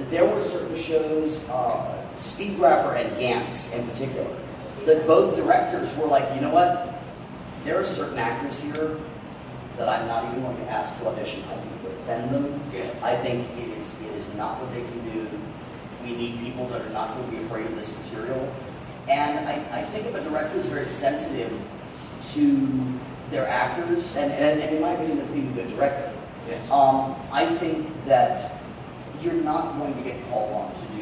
there were certain shows, Speedgrapher and Gantz in particular, that both directors were like, you know what? There are certain actors here that I'm not even going to ask to audition. I think it would offend them. Yeah. I think it is not what they can do. We need people that are not going to be afraid of this material. And I think if a director is very sensitive to their actors, and in my opinion, that's being a good director, Yes. I think that you're not going to get called on to do,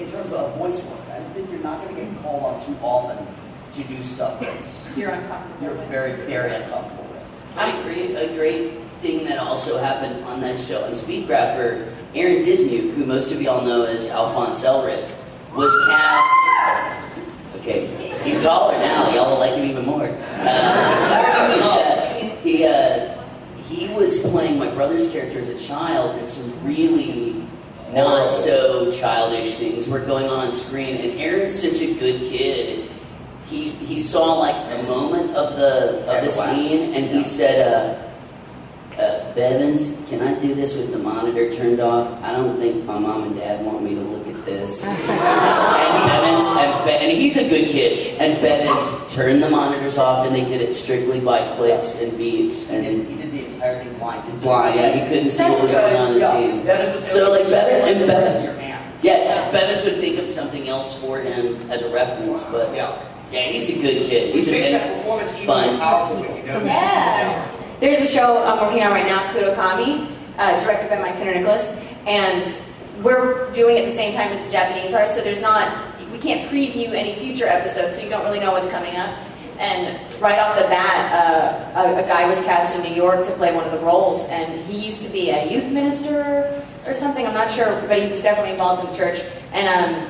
in terms of voice work, I think you're not going to get called on too often to do stuff that's you're uncomfortable with. very, very uncomfortable with. I agree. A great thing that also happened on that show on Speedgrapher, Aaron Dismuke, who most of y'all know as Alphonse Elric, was cast. Okay, he's taller now. Y'all will like him even more. He was playing my brother's character as a child, and some really not so childish things were going on screen. And Aaron's such a good kid. He saw like a moment of the scene, and he said, Bevins, can I do this with the monitor turned off? I don't think my mom and dad want me to look at this. and he's a good kid. And Bevins turned the monitors off, and they did it strictly by clicks and beeps. And He did the entire thing blind. blind, yeah, he couldn't see what was going on in the scene. So like Bevins, Bevins would think of something else for him as a reference, but yeah, he's a good kid. He's a fun. Yeah. There's a show I'm working on right now, Kudokami, directed by Mike Tanner Nicholas, and we're doing it at the same time as the Japanese are, so we can't preview any future episodes, so you don't really know what's coming up. And right off the bat, a guy was cast in New York to play one of the roles, and he used to be a youth minister or something, I'm not sure, but he was definitely involved in the church. And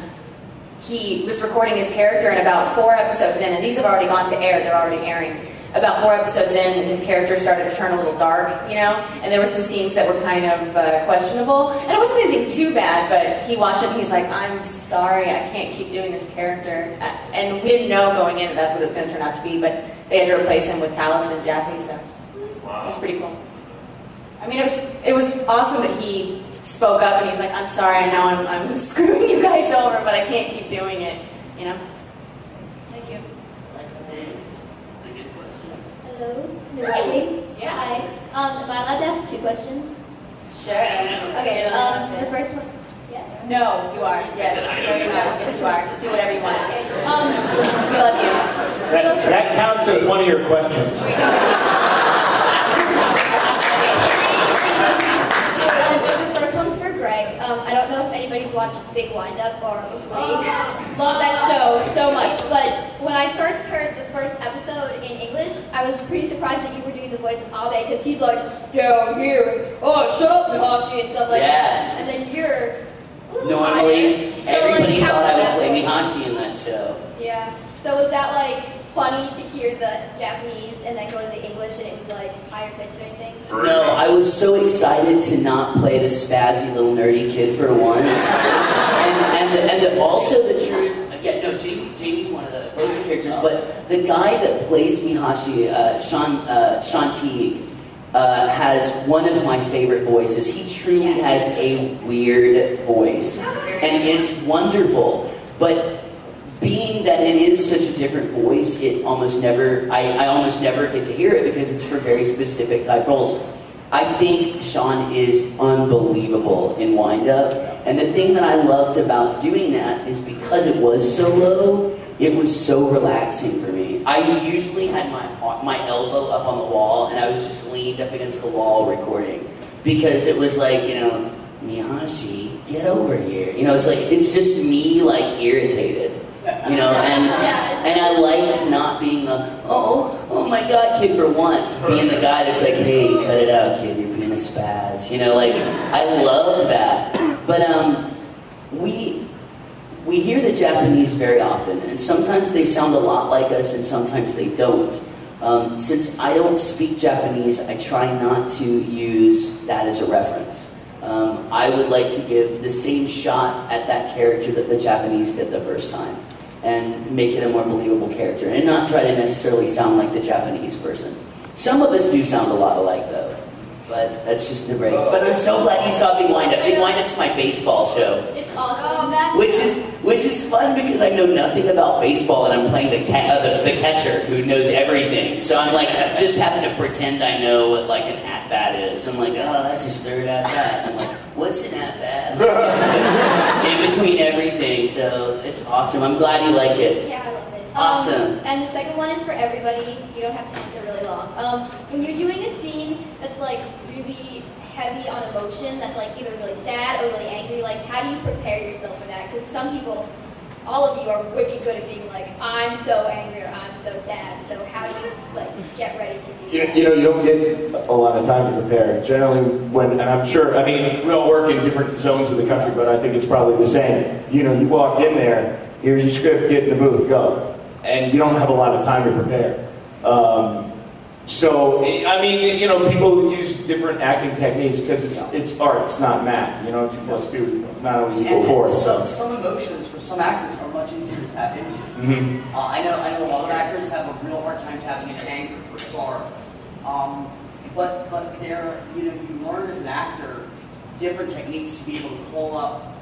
he was recording his character, and about 4 episodes in, and these have already gone to air, they're already airing. About 4 episodes in, his character started to turn a little dark, you know, and there were some scenes that were kind of questionable. And it wasn't anything too bad, but he watched it and he's like, I'm sorry, I can't keep doing this character. And we didn't know going in that that's what it was going to turn out to be, but they had to replace him with Taliesin Jaffe, so it's pretty cool. I mean, it was awesome that he spoke up and he's like, I'm sorry, I know I'm screwing you guys over, but I can't keep doing it, you know? Thank you. Hello, is it working? Yeah. Hi. Am I allowed to ask 2 questions? Sure. Okay, the first one. Yeah? No, you are. Yes. No, you're not. Yes, you are. Do whatever you want. We love you. That counts as one of your questions. The first one's for Greg. I don't know if anybody's watched Big Wind Up or Woody. Love that show so much. But when I first heard the first episode in English, I was pretty surprised that you were doing the voice of Abe, because he's like, down here, oh, shut up, Mihashi, and stuff like that. And then you're Normally, everybody so, like, thought I would play Mihashi in that show. Yeah. So was that like funny to hear the Japanese and then go to the English and it was like higher pitched or anything? No, I was so excited to not play the spazzy little nerdy kid for once. and also the truth, Jamie's one of the opposing characters, but the guy that plays Mihashi, Sean Teague, has one of my favorite voices. He truly has a weird voice, and it's wonderful. But being that it is such a different voice, I almost never get to hear it because it's for very specific type roles. I think Sean is unbelievable in Wind Up, and the thing that I loved about doing that is because it was so low, it was so relaxing for me. I usually had my elbow up on the wall, and I was just leaned up against the wall recording, because it was like, you know, Mihashi, get over here. You know, it's just me like irritated. You know, and I liked not being the oh my god kid for once, being the guy that's like, hey, cut it out, kid, you're being a spaz. You know, like, I love that. But we hear the Japanese very often, and sometimes they sound a lot like us, and sometimes they don't. Since I don't speak Japanese, I try not to use that as a reference. I would like to give the same shot at that character that the Japanese did the first time, and make it a more believable character, and not try to necessarily sound like the Japanese person. Some of us do sound a lot alike, though. But that's just the breaks. But I'm so glad you saw Big Wind Up. Big Wind Up's my baseball show. It's awesome. Which is fun because I know nothing about baseball and I'm playing the catcher who knows everything. So I'm like just having to pretend I know what like an at bat is. I'm like, oh, that's his third at bat. I'm like, what's an at bat? In between everything. So it's awesome. I'm glad you like it. Yeah, I love it. Awesome. And the second one is for everybody. You don't have to answer really long. When you're doing a scene that's like really heavy on emotion, that's like either really sad or really angry, like how do you prepare yourself for that? Because some people, all of you are wicked good at being like, I'm so angry or I'm so sad. So how do you like get ready to do that? You know, you don't get a lot of time to prepare. Generally, and I'm sure, I mean, we all work in different zones of the country, but I think it's probably the same. You know, you walk in there, here's your script, get in the booth, go. And you don't have a lot of time to prepare. So, I mean, you know, people use different acting techniques because it's art, it's not math. You know, 2 plus 2, not always equal 4. Some emotions for some actors are much easier to tap into. Mm-hmm. I know a lot of actors have a real hard time tapping into anger or sorrow. But there, you know, you learn as an actor different techniques to be able to pull up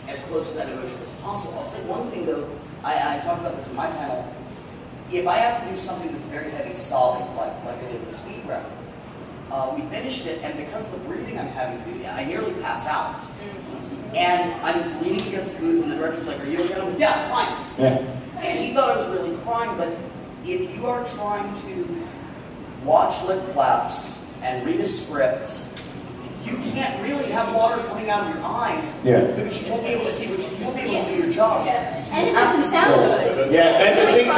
as close to that emotion as possible. I'll say one thing though. I talked about this in my panel. If I have to do something that's very heavy sobbing, like I did with Speed Breath, we finished it, and because of the breathing I'm having to do, I nearly pass out. And I'm leaning against the booth, and the director's like, are you okay? I'm like, yeah, fine. Yeah. And he thought I was really crying, but if you are trying to watch lip flaps and read a script, you can't really have water coming out of your eyes because you won't be able to see what you won't be able to do your job. And it doesn't sound good. Yeah, and the thing you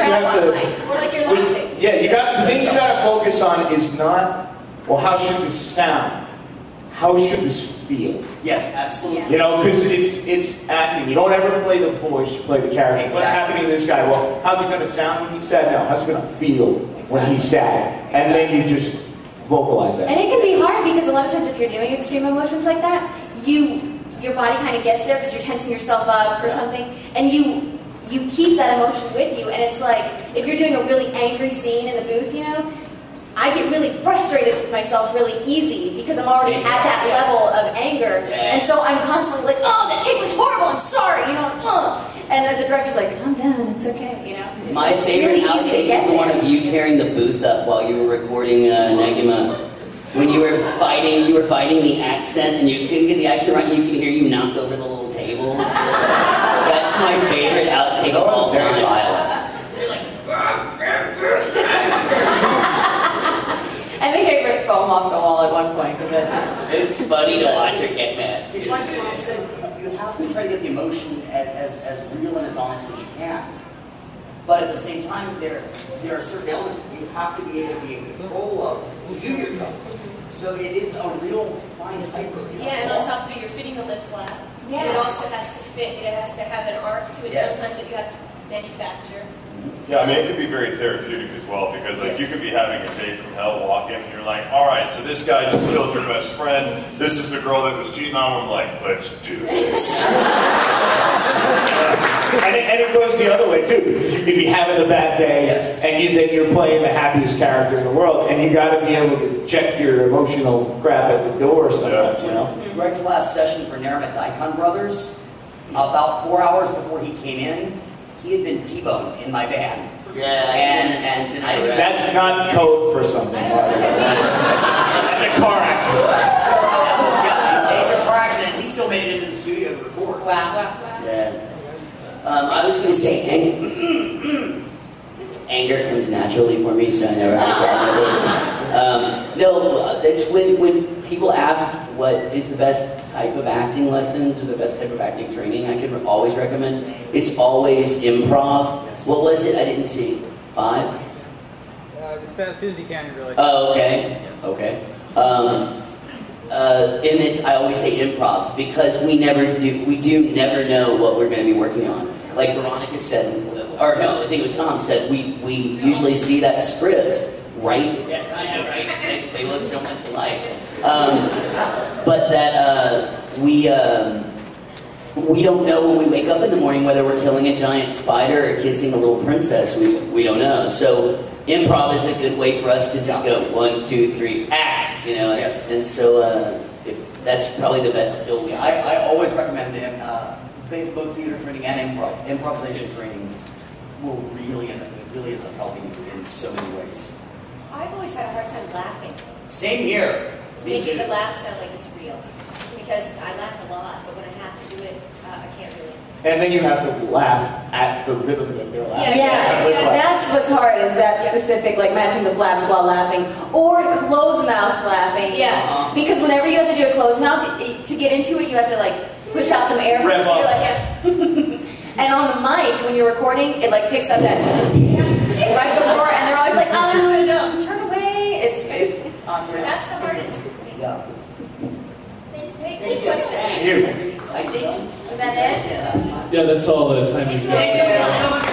have to, or like you're laughing. the thing you got to focus on is not, well, how should this sound? How should this feel? Yes, absolutely. You know, because it's acting. You don't ever play the voice, you play the character. Exactly. What's happening to this guy? Well, how's it going to sound when he's sad? No, how's it going to feel when he's sad? And then you just vocalize that. And it can be hard because a lot of times if you're doing extreme emotions like that, your body kind of gets there because you're tensing yourself up or something, and you keep that emotion with you. And it's like if you're doing a really angry scene in the booth, you know, I get really frustrated with myself really easy because I'm already at that level of anger, and so I'm constantly like, oh, that take was horrible. I'm sorry, you know. And the director's like, calm down, it's okay, you know. My favorite outtake is the one of you tearing the booth up while you were recording Negima. When you were fighting the accent, and you couldn't get the accent right, and you could hear you knocked over the little table. That's my favorite outtake of all time. Very violent. You're like, I think I ripped foam off the wall at one point because it's funny to watch her get mad. It's like Tom said, you have to try to get the emotion as real and as honest as you can. But at the same time, there are certain elements that you have to be able to be in control of to do your job. So it is a real fine tightrope. Yeah, and on top of it, you're fitting the lip flap. Yeah. It also has to fit. It has to have an arc to it. Yes. Sometimes that you have to manufacture. Yeah, I mean, it could be very therapeutic as well, because like you could be having a day from hell, walk in, and you're like, all right, so this guy just killed your best friend. This is the girl that was cheating on him. Like, let's do this. And it goes the other way too, because you could be having a bad day, and then you're playing the happiest character in the world, and you got to be able to check your emotional crap at the door sometimes, you know. Greg's last session for Naram at the Icon Brothers, about 4 hours before he came in, he had been T-boned in my van. Yeah, and that's not code for something. That's a car accident. That was a major car accident. He still made it into the studio to record. wow. Yeah. I was going to say anger comes naturally for me, so I never have to. No, it's when people ask what is the best type of acting lessons or the best type of acting training I could always recommend. It's always improv. Yes. What was it? I didn't see. 5? As fast as soon as you can, really. Oh, okay. Okay. And it's, I always say improv because we never know what we're going to be working on. Like Veronica said, or no, I think it was Tom said, we usually see that script, right? Yeah, I know, right? They look so much alike. But that we don't know when we wake up in the morning whether we're killing a giant spider or kissing a little princess. We don't know. So improv is a good way for us to just go 1, 2, 3, act. You know, Yes. and so that's probably the best skill. Yeah, I always recommend both theater training and improvisation training will really ends up helping you in so many ways. I've always had a hard time laughing. Same here. Making the laugh sound like it's real. Because I laugh a lot, but when I have to do it, I can't really. And then you have to laugh at the rhythm that they're laughing. Yeah, that's what's hard, is that specific, like matching the flaps while laughing, or closed mouth laughing. Yeah. Because whenever you have to do a closed mouth, to get into it, you have to like push out some air first. So you're like, and on the mic, when you're recording, it like picks up that right before, and they're always like, turn away. It's awkward. That's the hardest. Yeah. Good question. You. I think. Was that it? Yeah, that's fine. Yeah, that's all the time we've got. Thank you so much.